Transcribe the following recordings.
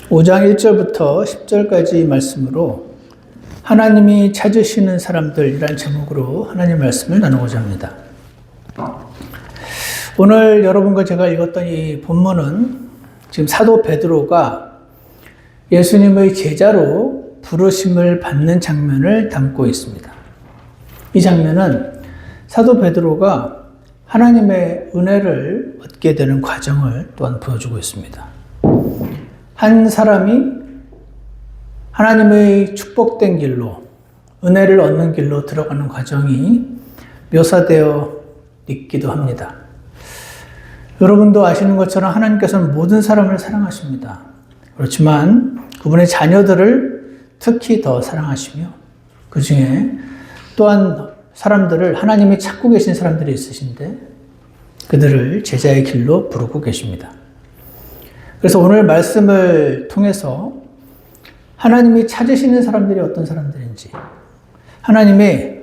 5장 1절부터 10절까지 말씀으로 하나님이 찾으시는 사람들이란 제목으로 하나님 말씀을 나누고자 합니다. 오늘 여러분과 제가 읽었던 이 본문은 지금 사도 베드로가 예수님의 제자로 부르심을 받는 장면을 담고 있습니다. 이 장면은 사도 베드로가 하나님의 은혜를 얻게 되는 과정을 또한 보여주고 있습니다. 한 사람이 하나님의 축복된 길로, 은혜를 얻는 길로 들어가는 과정이 묘사되어 있기도 합니다. 여러분도 아시는 것처럼 하나님께서는 모든 사람을 사랑하십니다. 그렇지만 그분의 자녀들을 특히 더 사랑하시며 그 중에 또한 사람들을 하나님이 찾고 계신 사람들이 있으신데 그들을 제자의 길로 부르고 계십니다. 그래서 오늘 말씀을 통해서 하나님이 찾으시는 사람들이 어떤 사람들인지, 하나님이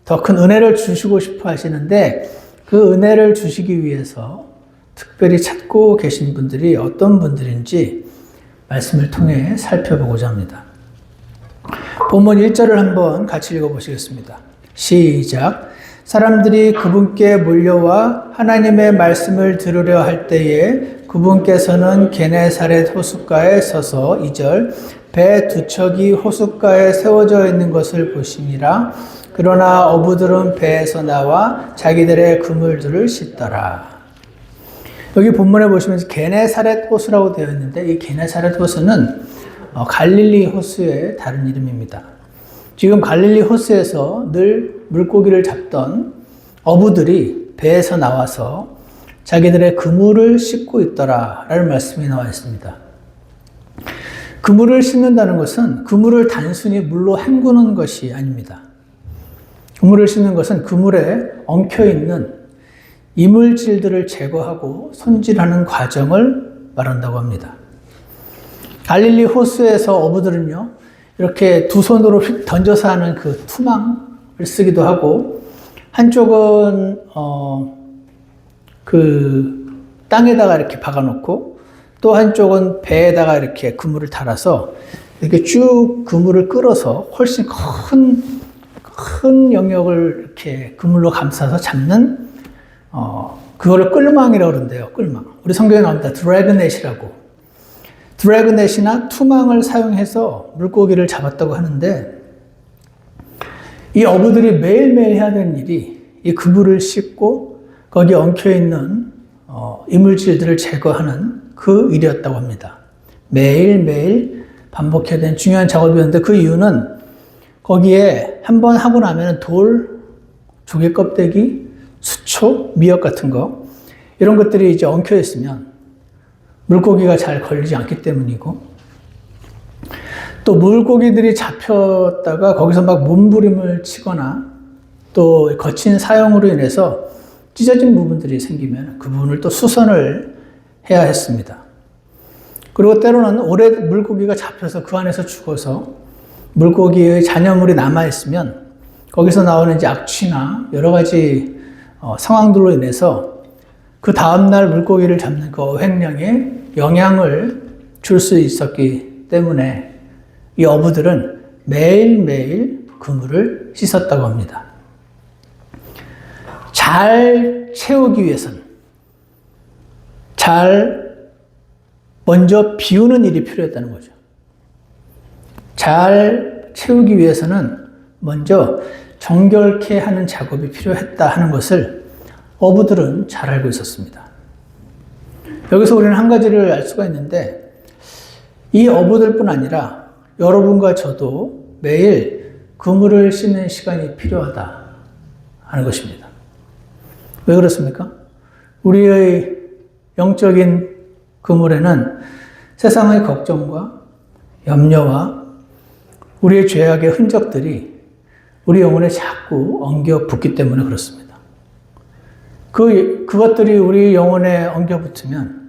더 큰 은혜를 주시고 싶어 하시는데 그 은혜를 주시기 위해서 특별히 찾고 계신 분들이 어떤 분들인지 말씀을 통해 살펴보고자 합니다. 본문 1절을 한번 같이 읽어보시겠습니다. 시작. 사람들이 그분께 몰려와 하나님의 말씀을 들으려 할 때에 그분께서는 게네사렛 호숫가에 서서 2절 배 두 척이 호숫가에 세워져 있는 것을 보시니라. 그러나 어부들은 배에서 나와 자기들의 그물들을 씻더라. 여기 본문에 보시면 게네사렛 호수라고 되어 있는데 이 게네사렛 호수는 갈릴리 호수의 다른 이름입니다. 지금 갈릴리 호수에서 늘 물고기를 잡던 어부들이 배에서 나와서 자기들의 그물을 씻고 있더라 라는 말씀이 나와 있습니다. 그물을 씻는다는 것은 그물을 단순히 물로 헹구는 것이 아닙니다. 그물을 씻는 것은 그물에 엉켜있는 이물질들을 제거하고 손질하는 과정을 말한다고 합니다. 갈릴리 호수에서 어부들은요, 이렇게 두 손으로 휙 던져서 하는 그 투망을 쓰기도 하고, 한쪽은 그 땅에다가 이렇게 박아놓고, 또 한쪽은 배에다가 이렇게 그물을 달아서 이렇게 쭉 그물을 끌어서 훨씬 큰 영역을 이렇게 그물로 감싸서 잡는 그거를 끌망이라고 그러는데요. 끌망. 우리 성경에 나옵니다. 드래그넷이라고. 드래그넷이나 투망을 사용해서 물고기를 잡았다고 하는데 이 어부들이 매일매일 해야 되는 일이 이 그물을 씻고 거기에 엉켜있는 이물질들을 제거하는 그 일이었다고 합니다. 매일매일 반복해야 되는 중요한 작업이었는데 그 이유는 거기에 한번 하고 나면 돌, 조개 껍데기, 수초, 미역 같은 거 이런 것들이 이제 엉켜 있으면 물고기가 잘 걸리지 않기 때문이고 또 물고기들이 잡혔다가 거기서 막 몸부림을 치거나 또 거친 사용으로 인해서 찢어진 부분들이 생기면 그 부분을 또 수선을 해야 했습니다. 그리고 때로는 오래 물고기가 잡혀서 그 안에서 죽어서 물고기의 잔여물이 남아있으면 거기서 나오는 이제 악취나 여러 가지 상황들로 인해서 그 다음날 물고기를 잡는 그 어획량에 영향을 줄 수 있었기 때문에 이 어부들은 매일매일 그물을 씻었다고 합니다. 잘 채우기 위해서는 먼저 비우는 일이 필요했다는 거죠. 잘 채우기 위해서는 먼저 정결케 하는 작업이 필요했다 하는 것을 어부들은 잘 알고 있었습니다. 여기서 우리는 한 가지를 알 수가 있는데 이 어부들뿐 아니라 여러분과 저도 매일 그물을 씻는 시간이 필요하다 하는 것입니다. 왜 그렇습니까? 우리의 영적인 그물에는 세상의 걱정과 염려와 우리의 죄악의 흔적들이 우리 영혼에 자꾸 엉겨 붙기 때문에 그렇습니다. 그것들이 우리 영혼에 엉겨 붙으면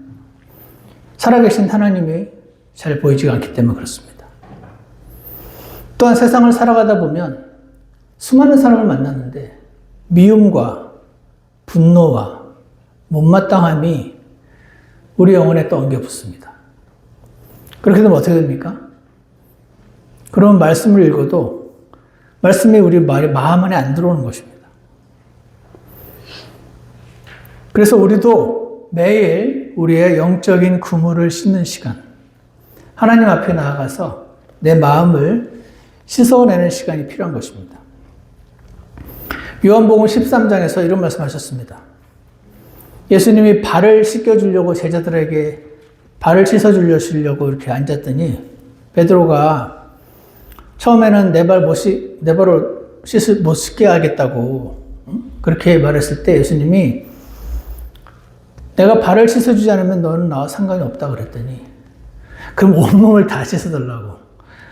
살아계신 하나님이 잘 보이지가 않기 때문에 그렇습니다. 또한 세상을 살아가다 보면 수많은 사람을 만났는데 미움과 분노와 못마땅함이 우리 영혼에 또 엉겨 붙습니다. 그렇게 되면 어떻게 됩니까? 그런 말씀을 읽어도 말씀이 우리 마음 안에 안 들어오는 것입니다. 그래서 우리도 매일 우리의 영적인 그물을 씻는 시간, 하나님 앞에 나아가서 내 마음을 씻어내는 시간이 필요한 것입니다. 요한복음 13장에서 이런 말씀하셨습니다. 예수님이 발을 씻겨주려고 제자들에게 발을 씻어주려고 이렇게 앉았더니 베드로가 처음에는 내 발을 못 씻게 하겠다고 그렇게 말했을 때 예수님이 내가 발을 씻어주지 않으면 너는 나와 상관이 없다 그랬더니 그럼 온몸을 다 씻어달라고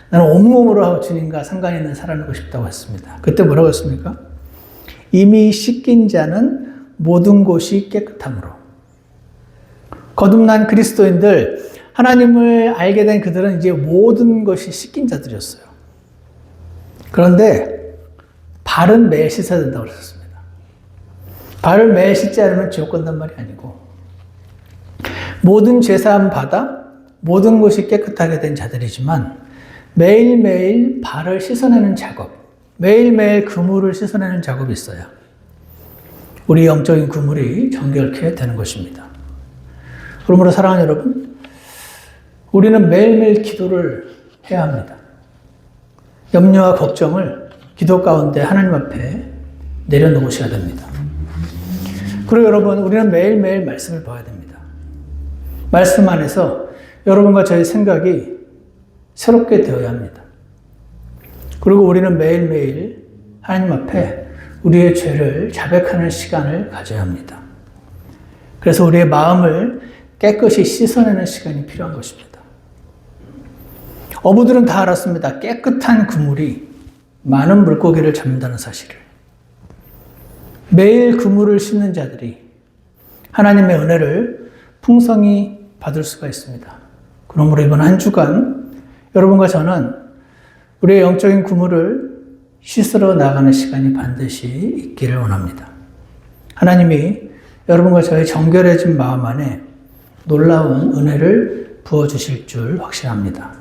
나는 온몸으로 하고 주님과 상관 있는 살아가고 싶다고 했습니다. 그때 뭐라고 했습니까? 이미 씻긴 자는 모든 곳이 깨끗함으로. 거듭난 그리스도인들, 하나님을 알게 된 그들은 이제 모든 것이 씻긴 자들이었어요. 그런데 발은 매일 씻어야 된다고 그랬습니다. 발을 매일 씻지 않으면 지옥 간단 말이 아니고 모든 죄사함 받아 모든 것이 깨끗하게 된 자들이지만 매일매일 발을 씻어내는 작업, 매일매일 그물을 씻어내는 작업이 있어요. 우리 영적인 그물이 정결케 되는 것입니다. 그러므로 사랑하는 여러분, 우리는 매일매일 기도를 해야 합니다. 염려와 걱정을 기도 가운데 하나님 앞에 내려놓으셔야 됩니다. 그리고 여러분, 우리는 매일매일 말씀을 봐야 됩니다. 말씀 안에서 여러분과 저의 생각이 새롭게 되어야 합니다. 그리고 우리는 매일매일 하나님 앞에 우리의 죄를 자백하는 시간을 가져야 합니다. 그래서 우리의 마음을 깨끗이 씻어내는 시간이 필요한 것입니다. 어부들은 다 알았습니다. 깨끗한 그물이 많은 물고기를 잡는다는 사실을. 매일 그물을 씻는 자들이 하나님의 은혜를 풍성히 받을 수가 있습니다. 그러므로 이번 한 주간 여러분과 저는 우리의 영적인 그물을 씻으러 나가는 시간이 반드시 있기를 원합니다. 하나님이 여러분과 저의 정결해진 마음 안에 놀라운 은혜를 부어주실 줄 확신합니다.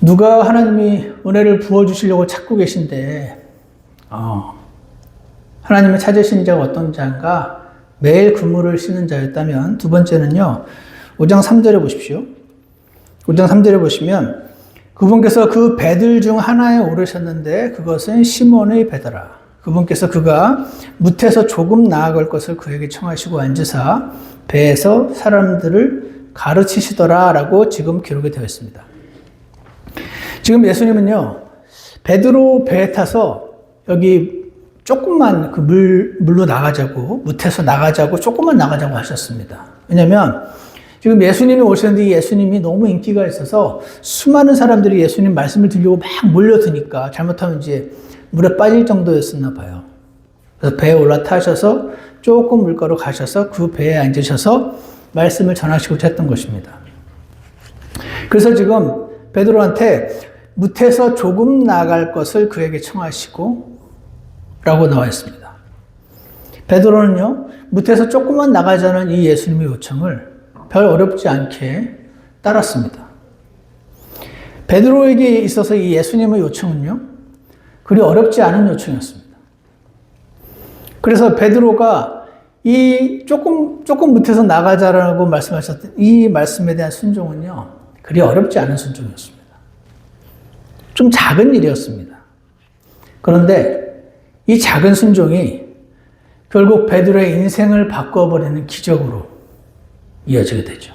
누가 하나님이 은혜를 부어주시려고 찾고 계신데 하나님의 찾으신 자가 어떤 자인가? 매일 그물을 씻는 자였다면 두 번째는요. 5장 3절에 보십시오. 5장 3절에 보시면 그분께서 그 배들 중 하나에 오르셨는데 그것은 시몬의 배더라. 그분께서 그가 무태서 조금 나아갈 것을 그에게 청하시고 앉으사 배에서 사람들을 가르치시더라 라고 지금 기록이 되어 있습니다. 지금 예수님은요. 베드로 배에 타서 여기 조금만 그 물로 나가자고 무태서 나가자고 조금만 나가자고 하셨습니다. 왜냐하면 지금 예수님이 오셨는데 예수님이 너무 인기가 있어서 수많은 사람들이 예수님 말씀을 들려고 막 몰려드니까 잘못하면 이제 물에 빠질 정도였었나 봐요. 그래서 배에 올라타셔서 조금 물가로 가셔서 그 배에 앉으셔서 말씀을 전하시고자 했던 것입니다. 그래서 지금 베드로한테 무태서 조금 나갈 것을 그에게 청하시고 라고 나와 있습니다. 베드로는요, 무태서 조금만 나가자는 이 예수님의 요청을 별 어렵지 않게 따랐습니다. 베드로에게 있어서 이 예수님의 요청은요, 그리 어렵지 않은 요청이었습니다. 그래서 베드로가 이 조금 무태서 나가자라고 말씀하셨던 이 말씀에 대한 순종은요, 그리 어렵지 않은 순종이었습니다. 좀 작은 일이었습니다. 그런데 이 작은 순종이 결국 베드로의 인생을 바꿔버리는 기적으로 이어지게 되죠.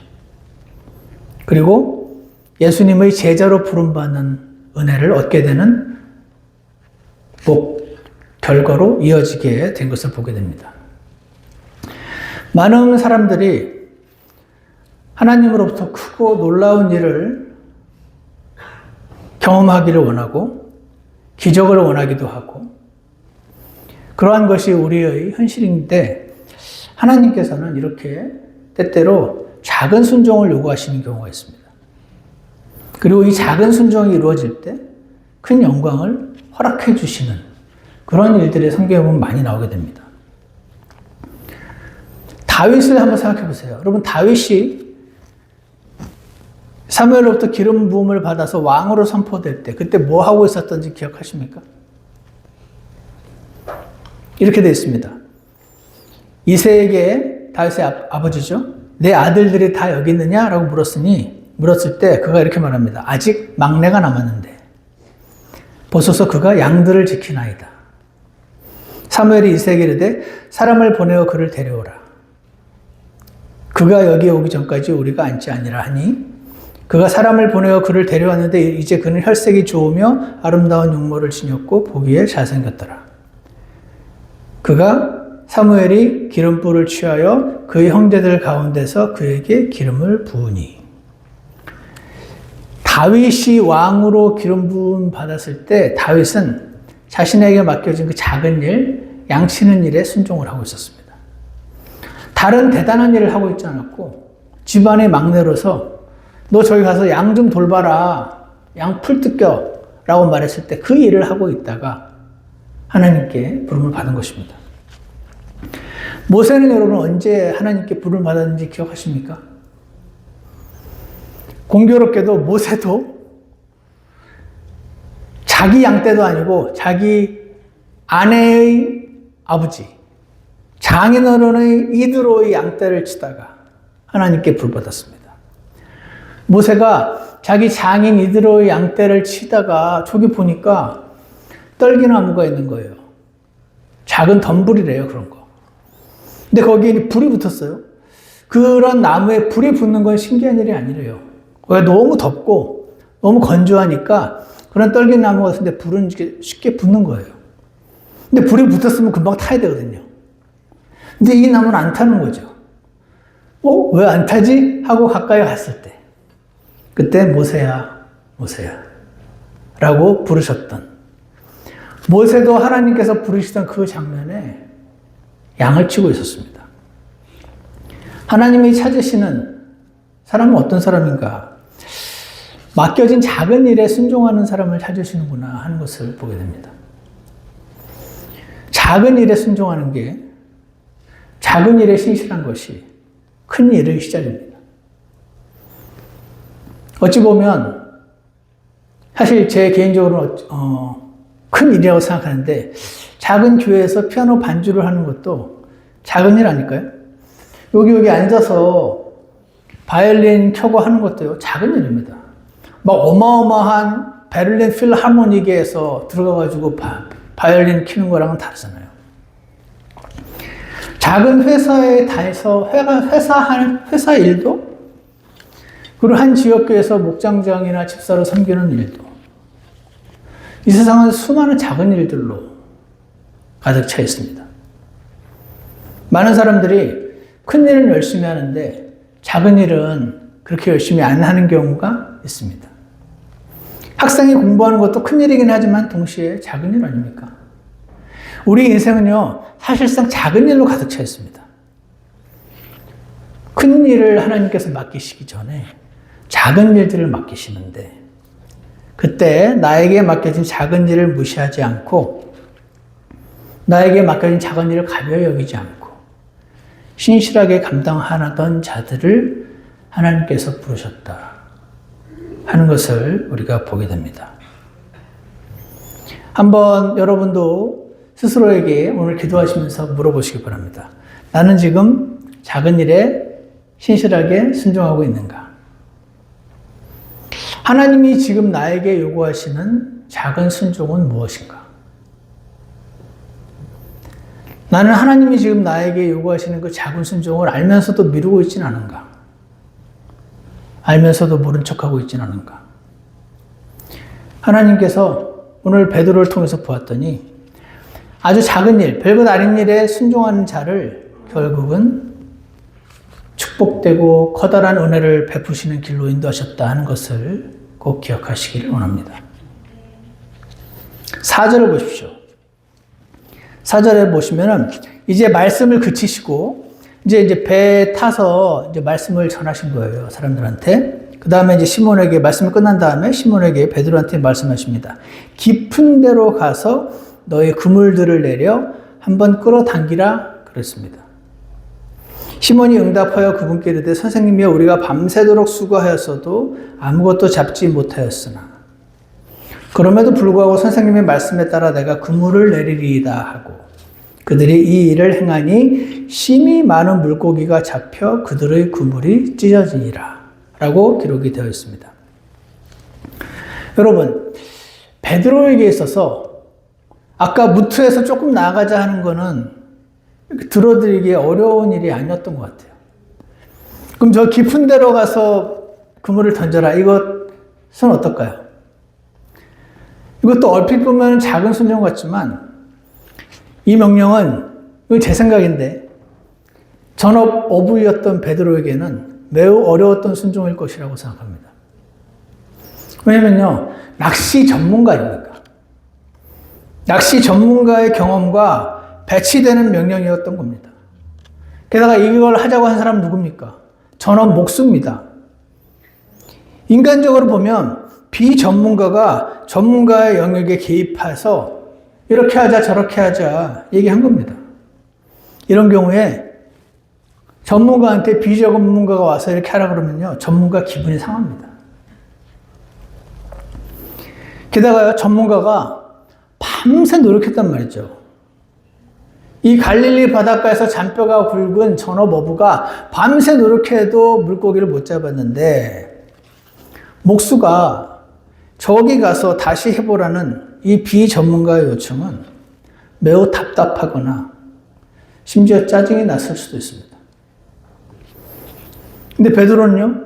그리고 예수님의 제자로 부름받는 은혜를 얻게 되는 결과로 이어지게 된 것을 보게 됩니다. 많은 사람들이 하나님으로부터 크고 놀라운 일을 경험하기를 원하고 기적을 원하기도 하고 그러한 것이 우리의 현실인데 하나님께서는 이렇게 때때로 작은 순종을 요구하시는 경우가 있습니다. 그리고 이 작은 순종이 이루어질 때 큰 영광을 허락해 주시는 그런 일들이 성경에 보면 많이 나오게 됩니다. 다윗을 한번 생각해 보세요. 여러분 다윗이 사무엘로부터 기름 부음을 받아서 왕으로 선포될 때 그때 뭐 하고 있었던지 기억하십니까? 이렇게 되어 있습니다. 이새에게 다윗의 아버지죠. 내 아들들이 다 여기 있느냐라고 물었을 때 그가 이렇게 말합니다. 아직 막내가 남았는데 보소서 그가 양들을 지키나이다. 사무엘이 이새에게 이르되 사람을 보내어 그를 데려오라. 그가 여기 오기 전까지 우리가 앉지 아니라 하니 그가 사람을 보내어 그를 데려왔는데 이제 그는 혈색이 좋으며 아름다운 용모를 지녔고 보기에 잘생겼더라. 그가 사무엘이 기름불을 취하여 그의 형제들 가운데서 그에게 기름을 부으니 다윗이 왕으로 기름 부음 받았을 때 다윗은 자신에게 맡겨진 그 작은 일, 양치는 일에 순종을 하고 있었습니다. 다른 대단한 일을 하고 있지 않았고 집안의 막내로서 너 저기 가서 양 좀 돌봐라. 양 풀 뜯겨. 라고 말했을 때 그 일을 하고 있다가 하나님께 부름을 받은 것입니다. 모세는 여러분 언제 하나님께 부름을 받았는지 기억하십니까? 공교롭게도 모세도 자기 양 떼도 아니고 자기 아내의 아버지 장인어른의 이드로의 양 떼를 치다가 하나님께 부름받았습니다. 모세가 자기 장인 이드로의 양떼를 치다가 저기 보니까 떨기나무가 있는 거예요. 작은 덤불이래요, 그런 거. 근데 거기에 불이 붙었어요. 그런 나무에 불이 붙는 건 신기한 일이 아니래요. 거기가 너무 덥고 너무 건조하니까 그런 떨기나무 같은데 불은 쉽게 붙는 거예요. 근데 불이 붙었으면 금방 타야 되거든요. 근데 이 나무는 안 타는 거죠. 왜 안 타지? 하고 가까이 갔을 때 그때 모세야, 모세야 라고 부르셨던 모세도 하나님께서 부르시던 그 장면에 양을 치고 있었습니다. 하나님이 찾으시는 사람은 어떤 사람인가? 맡겨진 작은 일에 순종하는 사람을 찾으시는구나 하는 것을 보게 됩니다. 작은 일에 순종하는 게 작은 일에 신실한 것이 큰 일의 시작입니다. 어찌 보면 사실 제 개인적으로는 큰 일이라고 생각하는데 작은 교회에서 피아노 반주를 하는 것도 작은 일 아닐까요? 여기 앉아서 바이올린 켜고 하는 것도요 작은 일입니다. 막 어마어마한 베를린 필하모닉에서 들어가가지고 바이올린 키는 거랑은 다르잖아요. 작은 회사에 다해서 회사 일도 그리고 한 지역교회에서 목장장이나 집사로 섬기는 일도 이 세상은 수많은 작은 일들로 가득 차 있습니다. 많은 사람들이 큰 일은 열심히 하는데 작은 일은 그렇게 열심히 안 하는 경우가 있습니다. 학생이 공부하는 것도 큰 일이긴 하지만 동시에 작은 일 아닙니까? 우리 인생은요 사실상 작은 일로 가득 차 있습니다. 큰 일을 하나님께서 맡기시기 전에 작은 일들을 맡기시는데 그때 나에게 맡겨진 작은 일을 무시하지 않고 나에게 맡겨진 작은 일을 가벼이 여기지 않고 신실하게 감당하던 자들을 하나님께서 부르셨다 하는 것을 우리가 보게 됩니다. 한번 여러분도 스스로에게 오늘 기도하시면서 물어보시기 바랍니다. 나는 지금 작은 일에 신실하게 순종하고 있는가? 하나님이 지금 나에게 요구하시는 작은 순종은 무엇인가? 나는 하나님이 지금 나에게 요구하시는 그 작은 순종을 알면서도 미루고 있지는 않은가? 알면서도 모른 척하고 있지는 않은가? 하나님께서 오늘 베드로를 통해서 보았더니 아주 작은 일, 별것 아닌 일에 순종하는 자를 결국은 축복되고 커다란 은혜를 베푸시는 길로 인도하셨다 하는 것을 꼭 기억하시기를 원합니다. 4절을 보십시오. 4절에 보시면은 이제 말씀을 그치시고 이제 배에 타서 이제 말씀을 전하신 거예요. 사람들한테. 그 다음에 이제 시몬에게 말씀을 끝난 다음에 시몬에게 베드로한테 말씀하십니다. 깊은 데로 가서 너의 그물들을 내려 한번 끌어당기라 그랬습니다. 시몬이 응답하여 그분께 이르되 선생님이여 우리가 밤새도록 수고하였어도 아무것도 잡지 못하였으나 그럼에도 불구하고 선생님의 말씀에 따라 내가 그물을 내리리이다 하고 그들이 이 일을 행하니 심히 많은 물고기가 잡혀 그들의 그물이 찢어지니라 라고 기록이 되어 있습니다. 여러분, 베드로에게 있어서 아까 무트에서 조금 나아가자 하는 거는 들어드리기 어려운 일이 아니었던 것 같아요. 그럼 저 깊은 데로 가서 그물을 던져라. 이것은 어떨까요? 이것도 얼핏 보면 작은 순종 같지만 이 명령은, 이건 제 생각인데, 전업 어부였던 베드로에게는 매우 어려웠던 순종일 것이라고 생각합니다. 왜냐면요, 낚시 전문가입니까? 낚시 전문가의 경험과 배치되는 명령이었던 겁니다. 게다가 이걸 하자고 한 사람은 누굽니까? 전업 목수입니다. 인간적으로 보면 비전문가가 전문가의 영역에 개입해서 이렇게 하자 저렇게 하자 얘기한 겁니다. 이런 경우에 전문가한테 비전문가가 와서 이렇게 하라 그러면요, 전문가 기분이 상합니다. 게다가 전문가가 밤새 노력했단 말이죠. 이 갈릴리 바닷가에서 잔뼈가 굵은 전업 어부가 밤새 노력해도 물고기를 못 잡았는데 목수가 저기 가서 다시 해보라는 이 비전문가의 요청은 매우 답답하거나 심지어 짜증이 났을 수도 있습니다. 근데 베드로는요,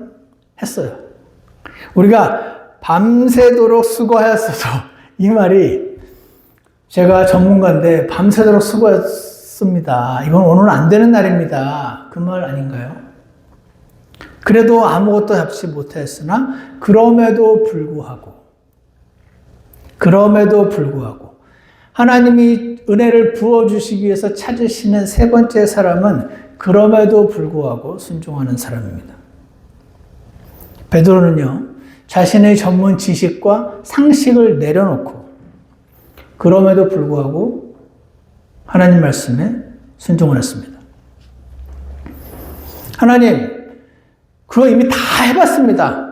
했어요. 우리가 밤새도록 수고하였어서, 이 말이 제가 전문가인데 밤새도록 수고했습니다. 이건 오늘 안 되는 날입니다. 그 말 아닌가요? 그래도 아무것도 잡지 못했으나 그럼에도 불구하고 하나님이 은혜를 부어주시기 위해서 찾으시는 세 번째 사람은 그럼에도 불구하고 순종하는 사람입니다. 베드로는요, 자신의 전문 지식과 상식을 내려놓고 그럼에도 불구하고 하나님 말씀에 순종을 했습니다. 하나님, 그거 이미 다 해봤습니다.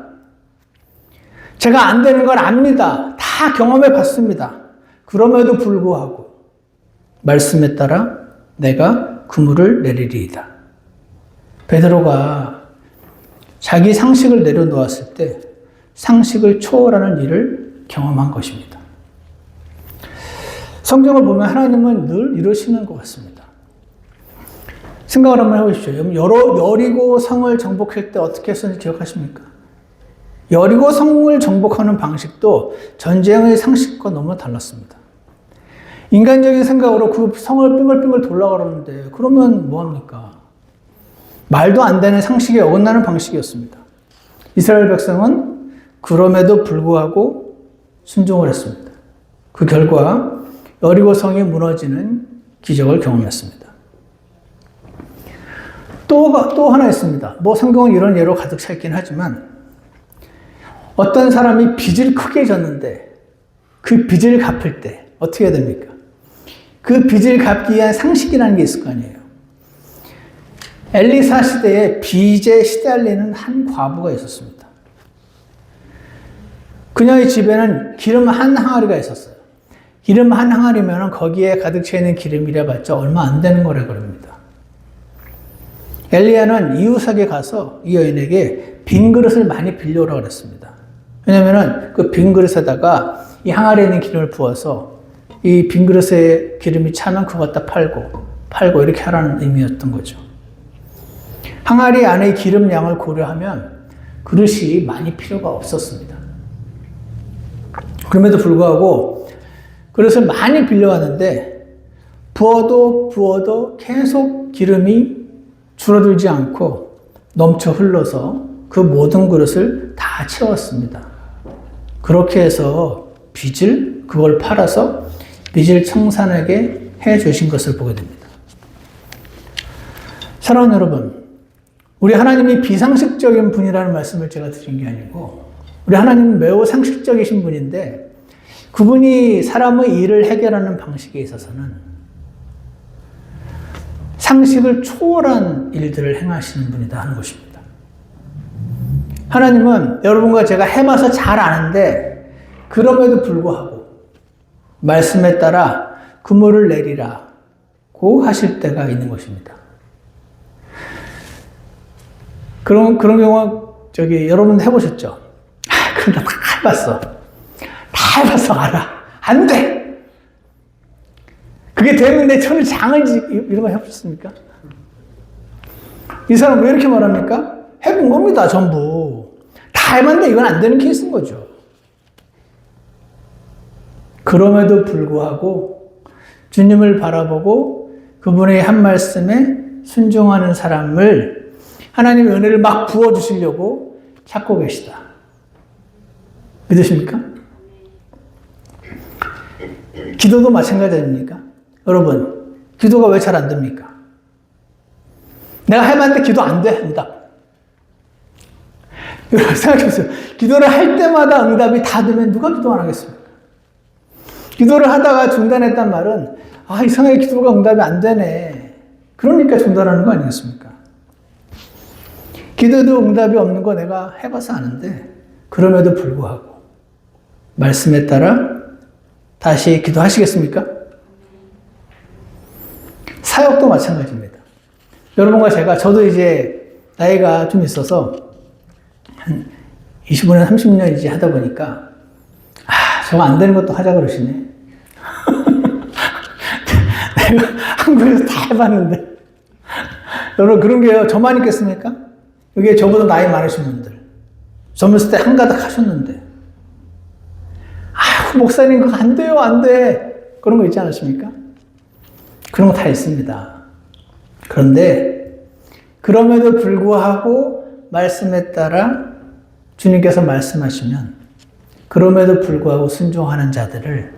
제가 안 되는 걸 압니다. 다 경험해 봤습니다. 그럼에도 불구하고 말씀에 따라 내가 그물을 내리리이다. 베드로가 자기 상식을 내려놓았을 때 상식을 초월하는 일을 경험한 것입니다. 성경을 보면 하나님은 늘 이러시는 것 같습니다. 생각을 한번 해보십시오. 여리고 성을 정복할 때 어떻게 했었는지 기억하십니까? 여리고 성을 정복하는 방식도 전쟁의 상식과 너무 달랐습니다. 인간적인 생각으로 그 성을 빙글빙글 돌려고 그러는데 그러면 뭐합니까? 말도 안 되는 상식에 어긋나는 방식이었습니다. 이스라엘 백성은 그럼에도 불구하고 순종을 했습니다. 그 결과 여리고 성이 무너지는 기적을 경험했습니다. 또 하나 있습니다. 성경은 이런 예로 가득 차 있긴 하지만 어떤 사람이 빚을 크게 졌는데 그 빚을 갚을 때 어떻게 해야 됩니까? 그 빚을 갚기 위한 상식이라는 게 있을 거 아니에요. 엘리사 시대에 빚에 시달리는 한 과부가 있었습니다. 그녀의 집에는 기름 한 항아리가 있었어요. 기름 한 항아리면 거기에 가득 차 있는 기름이라 봤자 얼마 안 되는 거라 그럽니다. 엘리야는 이웃에게 가서 이 여인에게 빈 그릇을 많이 빌려오라고 그랬습니다. 왜냐하면 그 빈 그릇에다가 이 항아리에 있는 기름을 부어서 이 빈 그릇에 기름이 차면 그거 갖다 팔고 이렇게 하라는 의미였던 거죠. 항아리 안의 기름 양을 고려하면 그릇이 많이 필요가 없었습니다. 그럼에도 불구하고 그릇을 많이 빌려왔는데 부어도 계속 기름이 줄어들지 않고 넘쳐 흘러서 그 모든 그릇을 다 채웠습니다. 그렇게 해서 그걸 팔아서 빚을 청산하게 해 주신 것을 보게 됩니다. 사랑하는 여러분, 우리 하나님이 비상식적인 분이라는 말씀을 제가 드린 게 아니고 우리 하나님은 매우 상식적이신 분인데 그분이 사람의 일을 해결하는 방식에 있어서는 상식을 초월한 일들을 행하시는 분이다 하는 것입니다. 하나님은 여러분과 제가 해봐서 잘 아는데 그럼에도 불구하고 말씀에 따라 그물을 내리라고 하실 때가 있는 것입니다. 그런 경우 여러분 해보셨죠? 그럼 나 다 해봤어. 다 해봤어 알아. 안 돼. 그게 되면 내 천을 장을 이런 거 해보셨습니까? 이 사람 왜 이렇게 말합니까? 해본 겁니다, 전부. 다 해봤는데 이건 안 되는 케이스인 거죠. 그럼에도 불구하고 주님을 바라보고 그분의 한 말씀에 순종하는 사람을 하나님의 은혜를 막 부어주시려고 찾고 계시다. 믿으십니까? 기도도 마찬가지 아닙니까? 여러분, 기도가 왜 잘 안 됩니까? 내가 해봤는데 기도 안 돼, 응답. 여러분 생각해보세요. 기도를 할 때마다 응답이 다 되면 누가 기도 안 하겠습니까? 기도를 하다가 중단했단 말은 이상하게 기도가 응답이 안 되네. 그러니까 중단하는 거 아니겠습니까? 기도도 응답이 없는 거 내가 해봐서 아는데 그럼에도 불구하고 말씀에 따라 다시 기도하시겠습니까? 사역도 마찬가지입니다. 여러분과 저도 이제 나이가 좀 있어서 한 25년, 30년 이제 하다 보니까 저거 안 되는 것도 하자 그러시네. 내가 한국에서 다 해봤는데. 여러분 그런 게요. 저만 있겠습니까? 여기 저보다 나이 많으신 분들. 젊었을 때 한가닥 하셨는데. 목사님 그거 안 돼요, 안 돼. 그런 거 있지 않으십니까? 그런 거 다 있습니다. 그런데 그럼에도 불구하고 말씀에 따라 주님께서 말씀하시면 그럼에도 불구하고 순종하는 자들을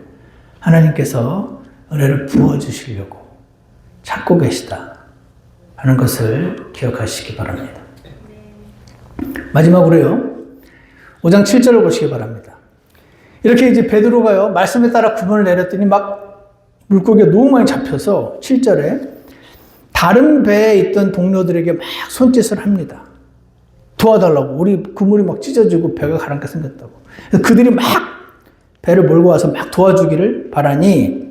하나님께서 은혜를 부어주시려고 찾고 계시다 하는 것을 기억하시기 바랍니다. 마지막으로요. 5장 7절을 보시기 바랍니다. 이렇게 이제 베드로가요. 말씀에 따라 구멍을 내렸더니 막 물고기가 너무 많이 잡혀서 7절에 다른 배에 있던 동료들에게 막 손짓을 합니다. 도와달라고. 우리 그물이 막 찢어지고 배가 가라앉게 생겼다고. 그래서 그들이 막 배를 몰고 와서 막 도와주기를 바라니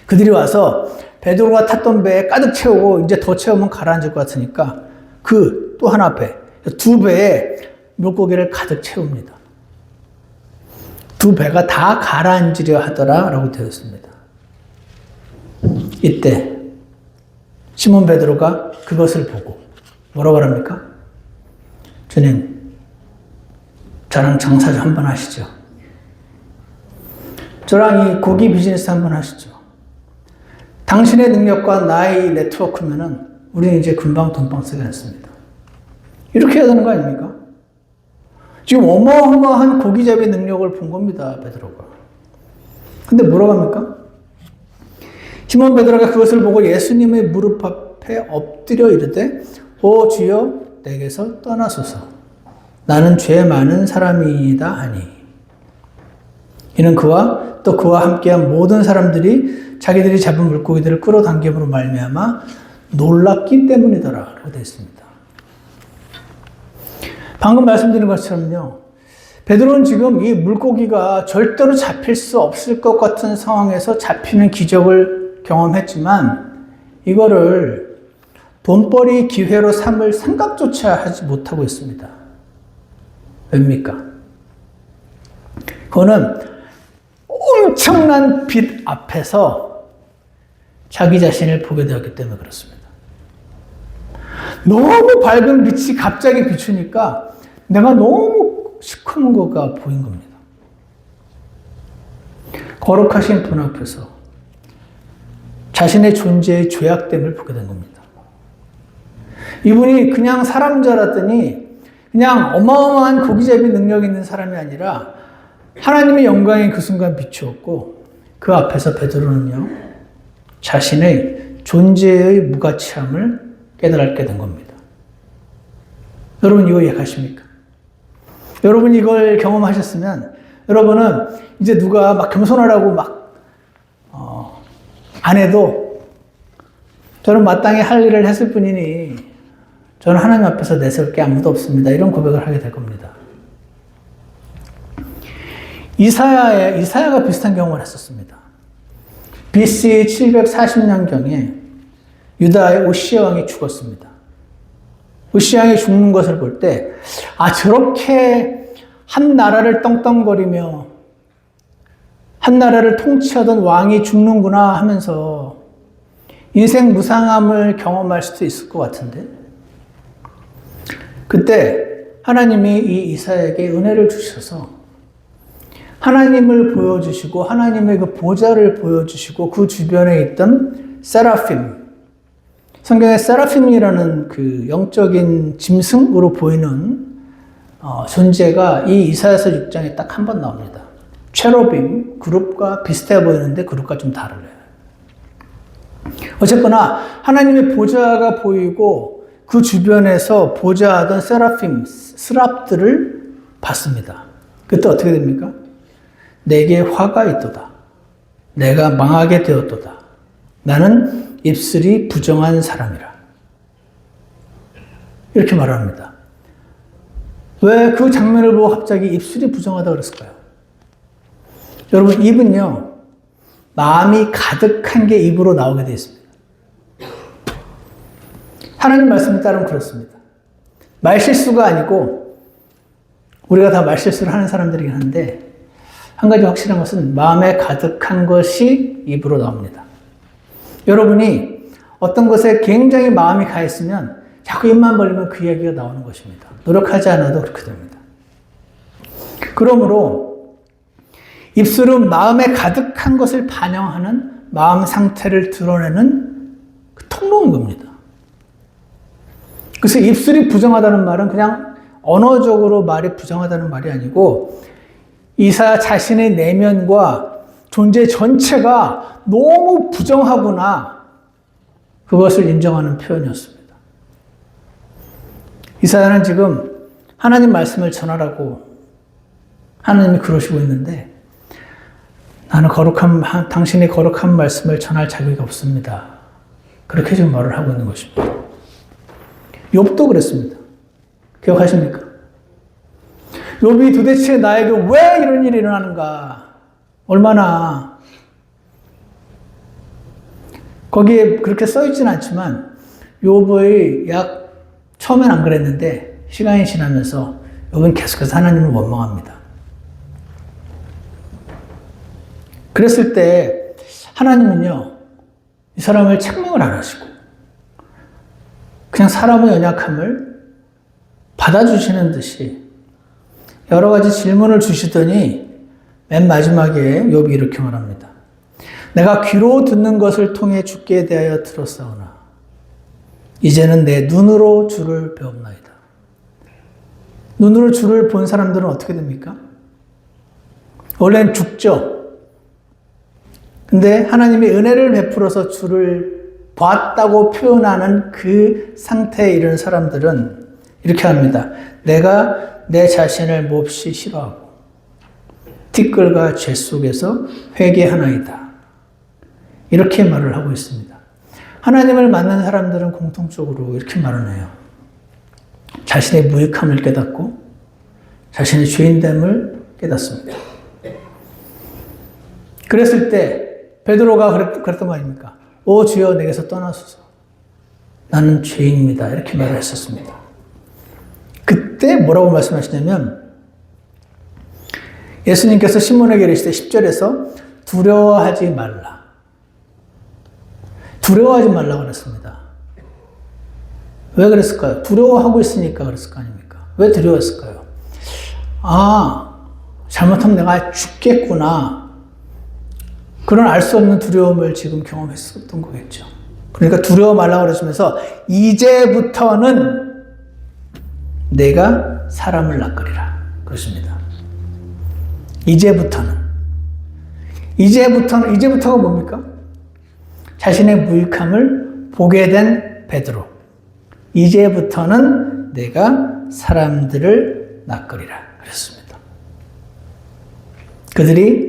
그들이 와서 베드로가 탔던 배에 가득 채우고 이제 더 채우면 가라앉을 것 같으니까 그 또 하나 배, 두 배에 물고기를 가득 채웁니다. 두 배가 다 가라앉으려 하더라라고 되어 있습니다. 이때 시몬 베드로가 그것을 보고 뭐라고 합니까? 주님, 저랑 장사 좀 한번 하시죠. 저랑 이 고기 비즈니스 한번 하시죠. 당신의 능력과 나의 네트워크면은 우리는 이제 금방 돈방 쓰지 않습니다. 이렇게 해야 되는 거 아닙니까? 지금 어마어마한 고기잡이 능력을 본 겁니다, 베드로가. 근데 뭐라고 합니까? 시몬 베드로가 그것을 보고 예수님의 무릎 앞에 엎드려 이르되 오 주여 내게서 떠나소서 나는 죄 많은 사람이다 하니 이는 그와 또 그와 함께한 모든 사람들이 자기들이 잡은 물고기들을 끌어당김으로 말미암아 놀랐기 때문이더라 라고 되어 있습니다. 방금 말씀드린 것처럼요. 베드로는 지금 이 물고기가 절대로 잡힐 수 없을 것 같은 상황에서 잡히는 기적을 경험했지만 이거를 돈벌이 기회로 삼을 생각조차 하지 못하고 있습니다. 왜입니까? 그거는 엄청난 빛 앞에서 자기 자신을 보게 되었기 때문에 그렇습니다. 너무 밝은 빛이 갑자기 비추니까 내가 너무 시커먼 거가 보인 겁니다. 거룩하신 분 앞에서 자신의 존재의 죄악됨을 보게 된 겁니다. 이분이 그냥 사람 줄 알았더니 그냥 어마어마한 고기잡이 능력이 있는 사람이 아니라 하나님의 영광이 그 순간 비추었고 그 앞에서 베드로는요 자신의 존재의 무가치함을 깨달게 된 겁니다. 여러분 이거 이해하십니까? 여러분 이걸 경험하셨으면 여러분은 이제 누가 막 겸손하라고 막 안 해도 저는 마땅히 할 일을 했을 뿐이니 저는 하나님 앞에서 내세울 게 아무도 없습니다. 이런 고백을 하게 될 겁니다. 이사야가 비슷한 경험을 했었습니다. BC 740년경에 유다의 우시야 왕이 죽었습니다. 우시야 왕이 죽는 것을 볼 때, 저렇게 한 나라를 떵떵거리며 한 나라를 통치하던 왕이 죽는구나 하면서 인생 무상함을 경험할 수도 있을 것 같은데, 그때 하나님이 이 이사야에게 은혜를 주셔서 하나님을 보여주시고 하나님의 그 보좌를 보여주시고 그 주변에 있던 세라핌, 성경에 세라핌이라는 그 영적인 짐승으로 보이는 존재가 이 이사야서 6장에 딱 한 번 나옵니다. 체로빔, 그룹과 비슷해 보이는데 그룹과 좀 다르네요. 어쨌거나 하나님의 보좌가 보이고 그 주변에서 보좌하던 세라핌, 스랍들을 봤습니다. 그때 어떻게 됩니까? 내게 화가 있도다. 내가 망하게 되었도다. 나는 입술이 부정한 사람이라. 이렇게 말합니다. 왜 그 장면을 보고 갑자기 입술이 부정하다고 그랬을까요? 여러분, 입은요, 마음이 가득한 게 입으로 나오게 되어 있습니다. 하나님 말씀에 따르면 그렇습니다. 말실수가 아니고, 우리가 다 말실수를 하는 사람들이긴 한데, 한 가지 확실한 것은 마음에 가득한 것이 입으로 나옵니다. 여러분이 어떤 것에 굉장히 마음이 가 있으면 자꾸 입만 벌리면 그 이야기가 나오는 것입니다. 노력하지 않아도 그렇게 됩니다. 그러므로 입술은 마음에 가득한 것을 반영하는 마음 상태를 드러내는 그 통로인 겁니다. 그래서 입술이 부정하다는 말은 그냥 언어적으로 말이 부정하다는 말이 아니고 이사야 자신의 내면과 존재 전체가 너무 부정하구나, 그것을 인정하는 표현이었습니다. 이사야는 지금 하나님 말씀을 전하라고 하나님이 그러시고 있는데, 나는 당신의 거룩한 말씀을 전할 자격이 없습니다. 그렇게 지금 말을 하고 있는 것입니다. 욥도 그랬습니다. 기억하십니까? 욥이 도대체 나에게 왜 이런 일이 일어나는가? 얼마나, 거기에 그렇게 써있진 않지만 욥의 처음엔 안 그랬는데 시간이 지나면서 욥은 계속해서 하나님을 원망합니다. 그랬을 때 하나님은요, 이 사람을 책망을 안 하시고 그냥 사람의 연약함을 받아주시는 듯이 여러 가지 질문을 주시더니 맨 마지막에 욥이 이렇게 말합니다. 내가 귀로 듣는 것을 통해 주께 대하여 들었사오나 이제는 내 눈으로 주를 배웁나이다. 눈으로 주를 본 사람들은 어떻게 됩니까? 원래는 죽죠. 근데 하나님이 은혜를 베풀어서 주를 봤다고 표현하는 그 상태에 이르는 사람들은 이렇게 합니다. 내가 내 자신을 몹시 싫어하고 티끌과 죄 속에서 회개하나이다. 이렇게 말을 하고 있습니다. 하나님을 만난 사람들은 공통적으로 이렇게 말을 해요. 자신의 무익함을 깨닫고 자신의 죄인됨을 깨닫습니다. 그랬을 때 베드로가 그랬던 거 아닙니까? 오 주여 내게서 떠나소서. 나는 죄인입니다. 이렇게 말을 했었습니다. 그때 뭐라고 말씀하시냐면 예수님께서 시몬에게 이르시되 10절에서 두려워하지 말라. 두려워하지 말라고 그랬습니다. 왜 그랬을까요? 두려워하고 있으니까 그랬을 거 아닙니까? 왜 두려웠을까요? 잘못하면 내가 죽겠구나. 그런 알 수 없는 두려움을 지금 경험했었던 거겠죠. 그러니까 두려워 말라고 그러시면서 이제부터는 내가 사람을 낚으리라 그러십니다. 이제부터가 뭡니까? 자신의 무익함을 보게 된 베드로. 이제부터는 내가 사람들을 낚으리라 그랬습니다.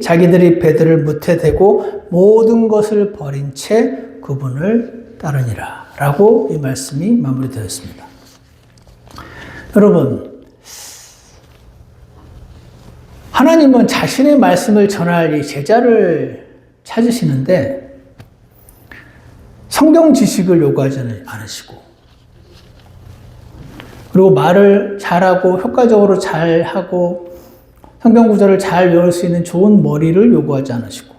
자기들이 베드로를 무태대고 모든 것을 버린 채 그분을 따르니라 라고 이 말씀이 마무리되었습니다. 여러분, 하나님은 자신의 말씀을 전할 이 제자를 찾으시는데 성경 지식을 요구하지 않으시고, 그리고 말을 잘하고 효과적으로 잘하고 성경 구절을 잘 외울 수 있는 좋은 머리를 요구하지 않으시고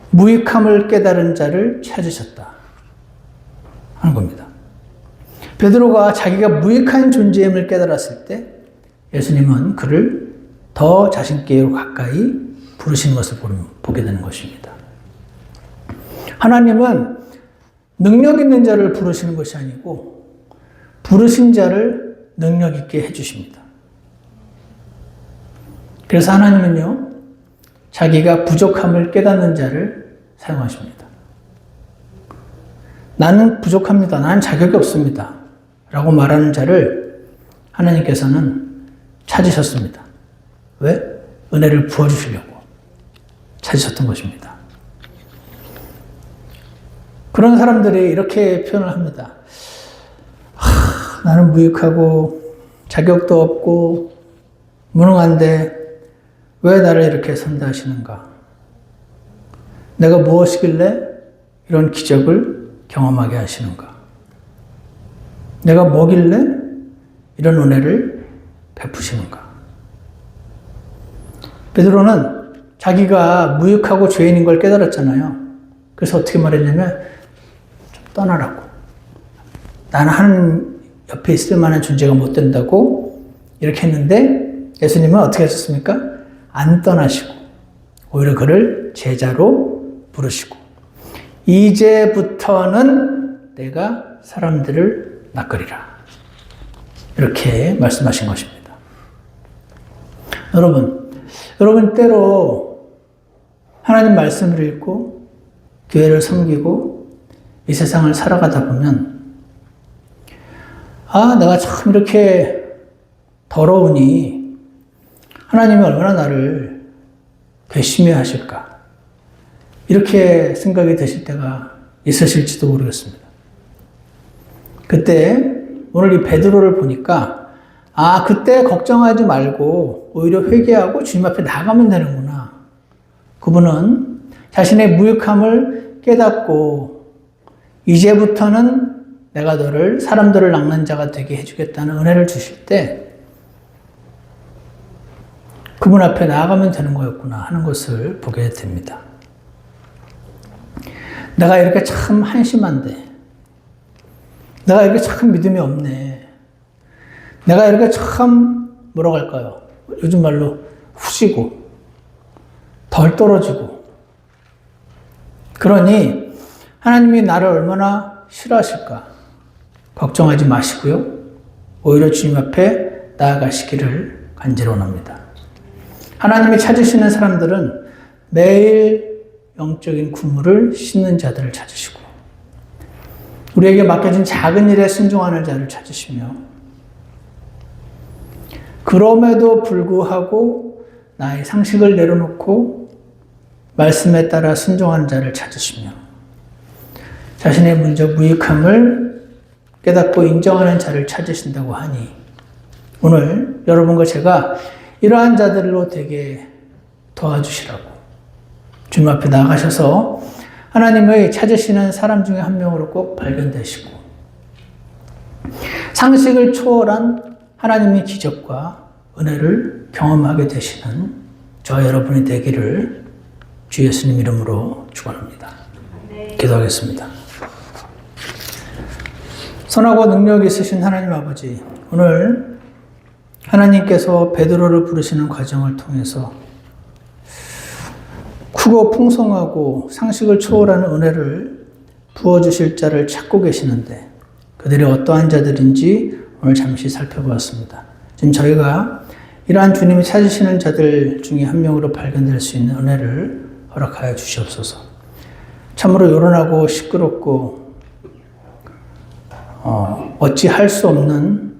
무익함을 깨달은 자를 찾으셨다 하는 겁니다. 베드로가 자기가 무익한 존재임을 깨달았을 때 예수님은 그를 더 자신께로 가까이 부르시는 것을 보게 되는 것입니다. 하나님은 능력 있는 자를 부르시는 것이 아니고 부르신 자를 능력 있게 해주십니다. 그래서 하나님은요, 자기가 부족함을 깨닫는 자를 사용하십니다. 나는 부족합니다. 나는 자격이 없습니다. 라고 말하는 자를 하나님께서는 찾으셨습니다. 왜? 은혜를 부어주시려고 찾으셨던 것입니다. 그런 사람들이 이렇게 표현을 합니다. 나는 무익하고 자격도 없고 무능한데 왜 나를 이렇게 선대하시는가? 내가 무엇이길래 이런 기적을 경험하게 하시는가? 내가 뭐길래 이런 은혜를 베푸시는가? 베드로는 자기가 무익하고 죄인인 걸 깨달았잖아요. 그래서 어떻게 말했냐면 좀 떠나라고. 나는 하나님 옆에 있을 만한 존재가 못 된다고 이렇게 했는데 예수님은 어떻게 하셨습니까? 안 떠나시고 오히려 그를 제자로 부르시고 이제부터는 내가 사람들을 낚으리라 이렇게 말씀하신 것입니다. 여러분 때로 하나님 말씀을 읽고 교회를 섬기고 이 세상을 살아가다 보면 내가 참 이렇게 더러우니 하나님이 얼마나 나를 괘씸해 하실까? 이렇게 생각이 드실 때가 있으실지도 모르겠습니다. 그때 오늘 이 베드로를 보니까 그때 걱정하지 말고 오히려 회개하고 주님 앞에 나가면 되는구나. 그분은 자신의 무익함을 깨닫고 이제부터는 내가 너를 사람들을 낚는 자가 되게 해주겠다는 은혜를 주실 때 그분 앞에 나아가면 되는 거였구나 하는 것을 보게 됩니다. 내가 이렇게 참 한심한데, 내가 이렇게 참 믿음이 없네, 내가 이렇게 참 뭐라고 할까요? 요즘 말로 후지고 덜 떨어지고, 그러니 하나님이 나를 얼마나 싫어하실까 걱정하지 마시고요, 오히려 주님 앞에 나아가시기를 간절히 원합니다. 하나님이 찾으시는 사람들은 매일 영적인 구물을 씻는 자들을 찾으시고 우리에게 맡겨진 작은 일에 순종하는 자를 찾으시며 그럼에도 불구하고 나의 상식을 내려놓고 말씀에 따라 순종하는 자를 찾으시며 자신의 문적 무익함을 깨닫고 인정하는 자를 찾으신다고 하니 오늘 여러분과 제가 이러한 자들로 되게 도와주시라고 주님 앞에 나가셔서 하나님의 찾으시는 사람 중에 한 명으로 꼭 발견되시고 상식을 초월한 하나님의 기적과 은혜를 경험하게 되시는 저와 여러분이 되기를 주 예수님 이름으로 축원합니다. 기도하겠습니다. 선하고 능력 있으신 하나님 아버지, 오늘 하나님께서 베드로를 부르시는 과정을 통해서 크고 풍성하고 상식을 초월하는 은혜를 부어주실 자를 찾고 계시는데 그들이 어떠한 자들인지 오늘 잠시 살펴보았습니다. 지금 저희가 이러한 주님이 찾으시는 자들 중에 한 명으로 발견될 수 있는 은혜를 허락하여 주시옵소서. 참으로 요란하고 시끄럽고 어찌할 수 없는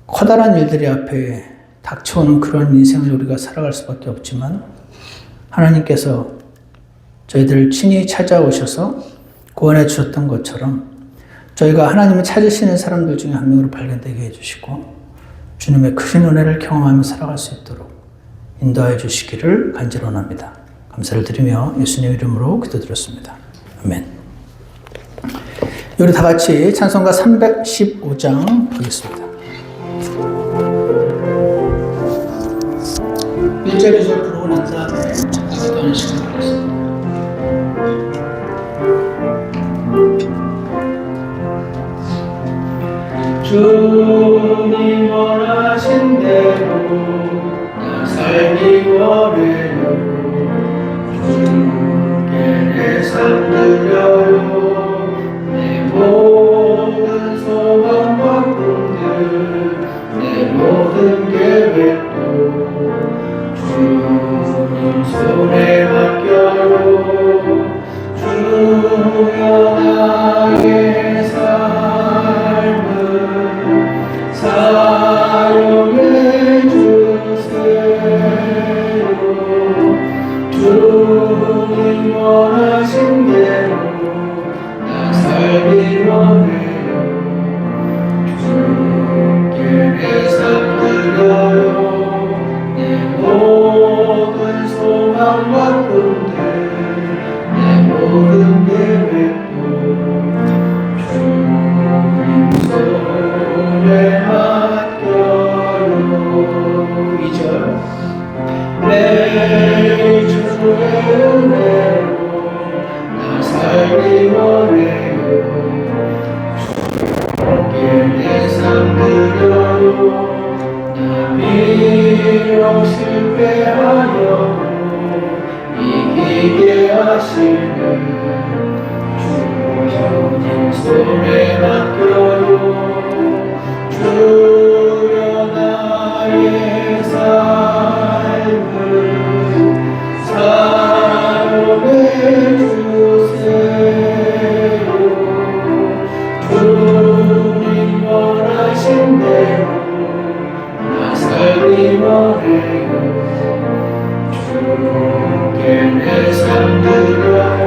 커다란 일들이 앞에 닥쳐오는 그런 인생을 우리가 살아갈 수밖에 없지만 하나님께서 저희들을 친히 찾아오셔서 구원해 주셨던 것처럼 저희가 하나님을 찾으시는 사람들 중에 한 명으로 발견되게 해주시고 주님의 크신 은혜를 경험하며 살아갈 수 있도록 인도하여 주시기를 간절히 원합니다. 감사를 드리며 예수님 이름으로 기도드렸습니다. 아멘. 우리 다 같이 찬송가 315장 보겠습니다. 1절 2절 부르고 난 다음에 잠깐 기도하는 시간 갖겠습니다. 주님 원하신 대로 나 살기 원해요. 주께 내 삶 드려요. 내 모든 소망과 꿈들 내 모든 계획도 주님 손에 맡겨요. 주여 나의 삶을 사용해 주세요. 주님 원하신 대로 나 살기 원해요. 주께 내 삶 드려요. 내 모든 소망과 꿈들 내 모든 계획도 주님 손에 맡겨요. 2절 내 주의 은혜로 나 살기 원해요. 주께 내 삶 드려요. 나 비록 실패하여도 이기게 하시는 주님 손에 맡겨요. 주여 나의 삶을 사용해 주세요. 주님 원하신 대로 나 살기 원해요. 주께 내 삶 드려요.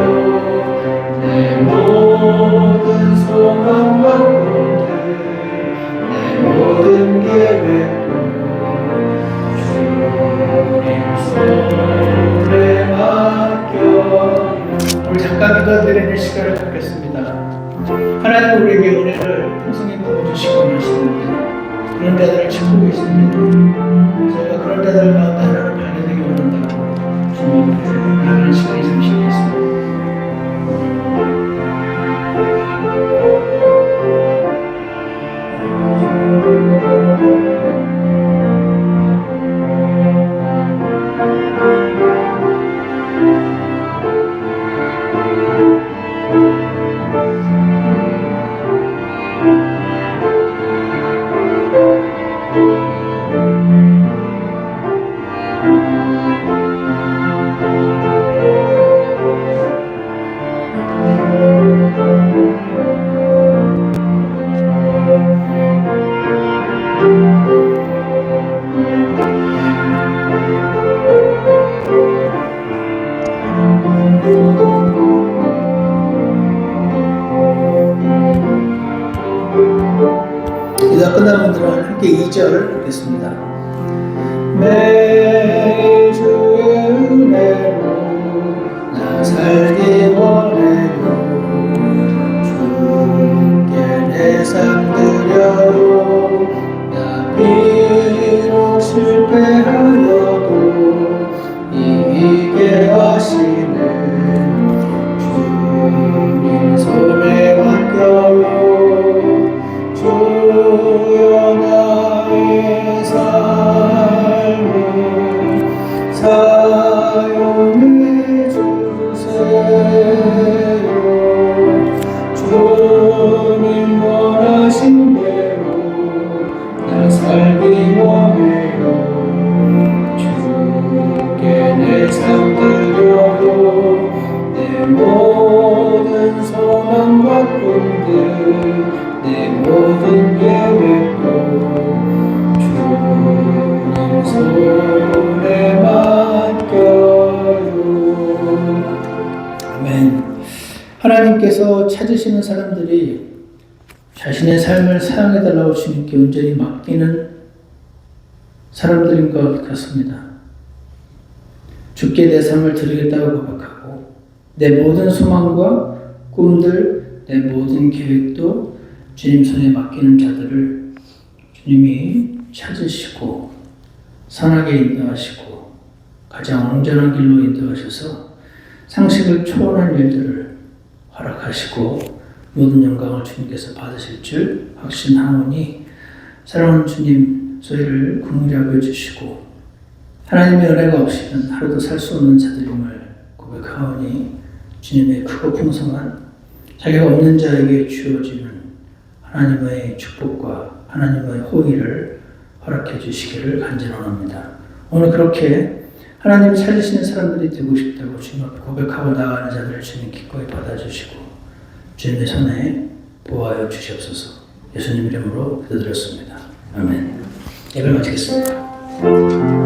내 모든 소망과 꿈들 내 모든 계획도 주님 손에 맡겨. 우리 잠깐 기도드리는 시간을 갖겠습니다. 하나님 우리에게 은혜를 풍성히 부어주시고 원하시는데 그런 데들을 찾고 계십니다. 저희가 그런 데들 가운데 하나를 발견되기 원한다고 주님 앞에 나가는 시간이 잠시 있겠습니다. 기도 끝나는 분들은 함께 2절 읽겠습니다. 내 주의 은혜로 나 살기 원해요. 주께 내 삶 드려요. 나 비록 실패하여도 이기게 하시는 주님 손에 맡겨요. 주여 나의 삶을 사용해 주세요. 주님 원하신 대로 나 살기 원해요. 하나님께서 찾으시는 사람들이 자신의 삶을 사용해달라고 주님께 온전히 맡기는 사람들인 것 같습니다. 주께 내 삶을 드리겠다고 고백하고 내 모든 소망과 꿈들, 내 모든 계획도 주님 손에 맡기는 자들을 주님이 찾으시고 선하게 인도하시고 가장 온전한 길로 인도하셔서 상식을 초월한 일들을 허락하시고 모든 영광을 주님께서 받으실 줄 확신하오니 사랑하는 주님 저희를 긍휼히 여겨주시고 하나님의 은혜가 없이는 하루도 살 수 없는 자들임을 고백하오니 주님의 크고 풍성한 자기가 없는 자에게 주어지는 하나님의 축복과 하나님의 호의를 허락해 주시기를 간절합니다. 오늘 그렇게 하나님을 찾으시는 사람들이 되고 싶다고 주님 앞에 고백하고 나가는 자들을 주님 기꺼이 받아주시고 주님의 손에 보호하여 주시옵소서. 예수님 이름으로 기도드렸습니다. 아멘. 예배를 마치겠습니다.